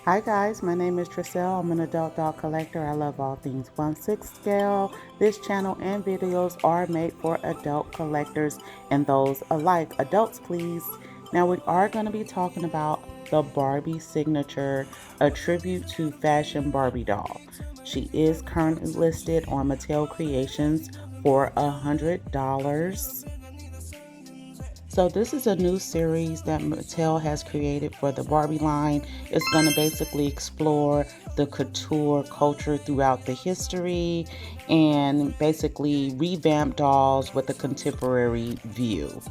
Hi guys, my name is Tricelle. I'm an adult doll collector. I love all things 1/6 scale. This channel and videos are made for adult collectors and those alike. Adults, please. Now we are going to be talking about the Barbie Signature, a tribute to fashion Barbie doll. She is currently listed on Mattel Creations for $100. So this is a new series that Mattel has created for the Barbie line. It's going to basically explore the couture culture throughout the history and basically revamp dolls with a contemporary view.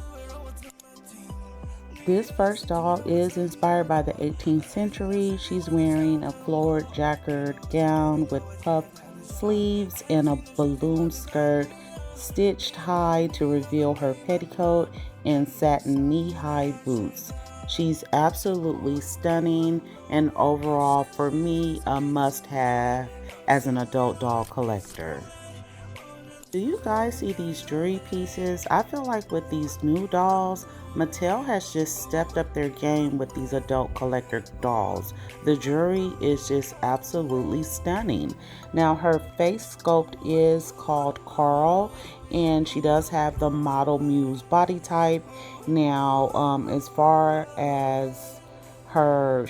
This first doll is inspired by the 18th century. She's wearing a florid jacquard gown with puff sleeves and a balloon skirt stitched high to reveal her petticoat and satin knee-high boots. She's absolutely stunning and overall for me a must-have as an adult doll collector. Do you guys see these jewelry pieces? I feel like with these new dolls, Mattel has just stepped up their game with these adult collector dolls. The jewelry is just absolutely stunning. Now her face sculpt is called Carl and she does have the model muse body type. Now as far as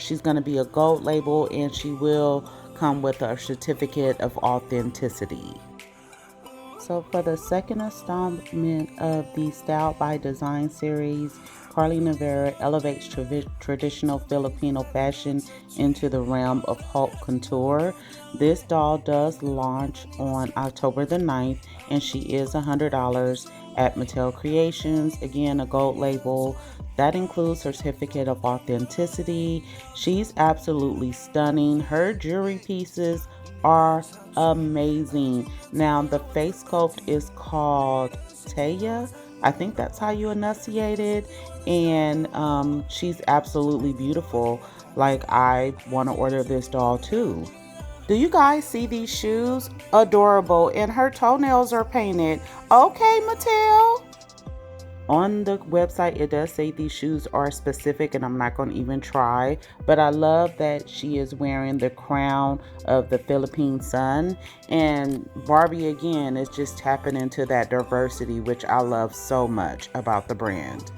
she's going to be a gold label and she will come with a certificate of authenticity. So for the second installment of the Style by Design series, Carly Navarra elevates traditional Filipino fashion into the realm of haute couture. This doll does launch on October the 9th and she is $100 at Mattel Creations. Again, a gold label. That includes certificate of authenticity. She's absolutely stunning. Her jewelry pieces are amazing. Now the face sculpt is called Taya. I think that's how you enunciate it. And she's absolutely beautiful. Like I want to order this doll too. Do you guys see these shoes? Adorable. And her toenails are painted. Okay, Mattel. On the website it does say these shoes are specific and I'm not going to even try, but I love that she is wearing the crown of the Philippine sun, and Barbie again is just tapping into that diversity, which I love so much about the brand.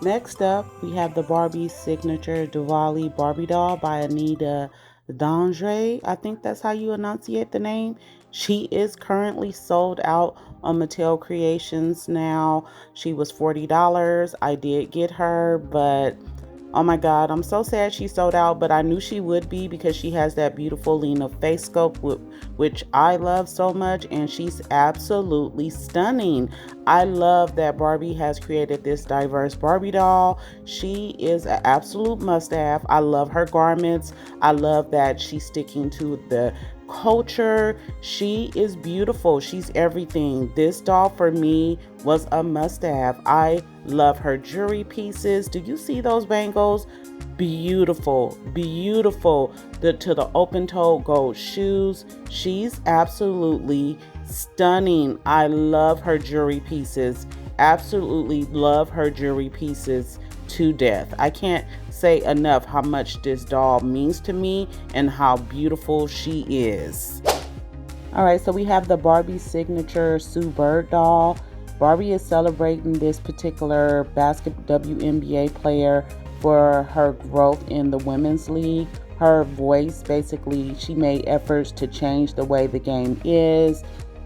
Next up, we have the Barbie Signature Diwali Barbie doll by Anita Dangre. I think that's how you enunciate the name. She is currently sold out on Mattel Creations now. She was $40. I did get her, but oh my god, I'm so sad she sold out, but I knew she would be because she has that beautiful Lena face sculpt, which I love so much, and she's absolutely stunning. I love that Barbie has created this diverse Barbie doll. She is an absolute must-have. I love her garments. I love that she's sticking to the culture. She is beautiful. She's everything. This doll for me was a must-have. I love her jewelry pieces. Do you see those bangles? Beautiful, beautiful. To the open-toed gold shoes. She's absolutely stunning. I love her jewelry pieces. Absolutely love her jewelry pieces to death. I can't say enough how much this doll means to me and how beautiful she is. All right, so we have the Barbie Signature Sue Bird doll. Barbie is celebrating this particular WNBA player for her growth in the women's league. Her voice, basically, she made efforts to change the way the game is.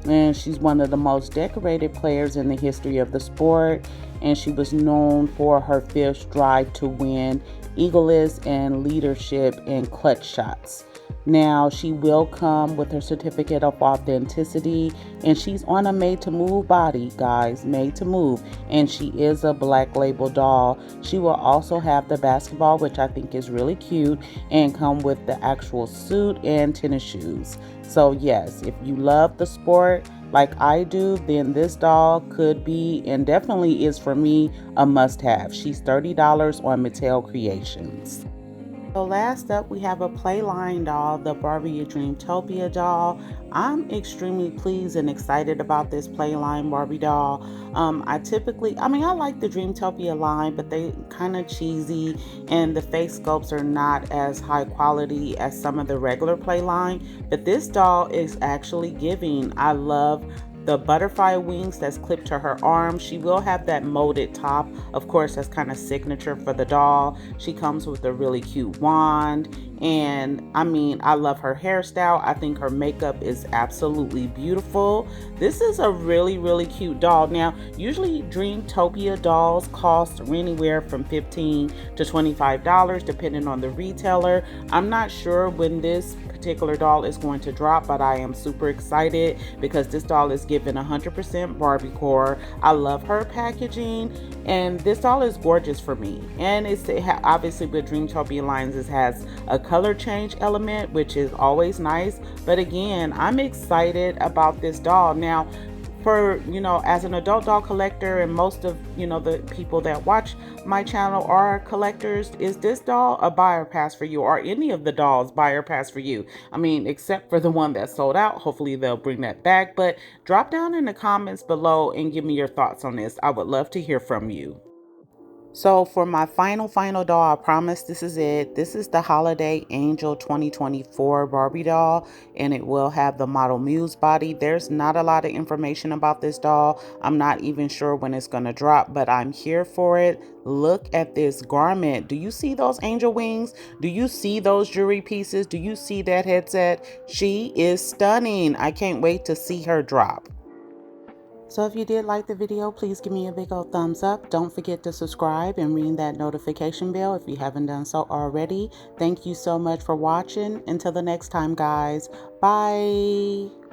And she's one of the most decorated players in the history of the sport. And she was known for her fierce drive to win, eagerness, and leadership in clutch shots. Now, she will come with her certificate of authenticity, and she's on a made-to-move body, guys, made-to-move, and she is a black label doll. She will also have the basketball, which I think is really cute, and come with the actual suit and tennis shoes. So yes, if you love the sport like I do, then this doll could be, and definitely is for me, a must-have. She's $30 on Mattel Creations. So last up, we have a Playline doll, the Barbie Dreamtopia doll. I'm extremely pleased and excited about this Playline Barbie doll. I like the Dreamtopia line, but they kind of cheesy, and the face sculpts are not as high quality as some of the regular Playline. But this doll is actually giving. I love the butterfly wings that's clipped to her arm. She will have that molded top. Of course, that's kind of signature for the doll. She comes with a really cute wand. And I love her hairstyle. I think her makeup is absolutely beautiful. This is a really, really cute doll. Now, usually Dreamtopia dolls cost anywhere from $15 to $25, depending on the retailer. I'm not sure when this particular doll is going to drop, but I am super excited because this doll is given 100% Barbie core. I love her packaging, and this doll is gorgeous for me. And obviously with Dreamtopia lines, it has a color change element, which is always nice. But again, I'm excited about this doll. Now, for as an adult doll collector, and most of the people that watch my channel are collectors, is this doll a buy or pass for you? Or any of the dolls buy or pass for you? Except for the one that sold out. Hopefully they'll bring that back. But drop down in the comments below and give me your thoughts on this. I would love to hear from you. So for my final doll, I promise this is it. This is the Holiday Angel 2024 Barbie doll, and it will have the model Muse body. There's not a lot of information about this doll. I'm not even sure when it's going to drop, but I'm here for it. Look at this garment. Do you see those angel wings? Do you see those jewelry pieces? Do you see that headset? She is stunning. I can't wait to see her drop. So if you did like the video, please give me a big old thumbs up. Don't forget to subscribe and ring that notification bell if you haven't done so already. Thank you so much for watching. Until the next time, guys. Bye.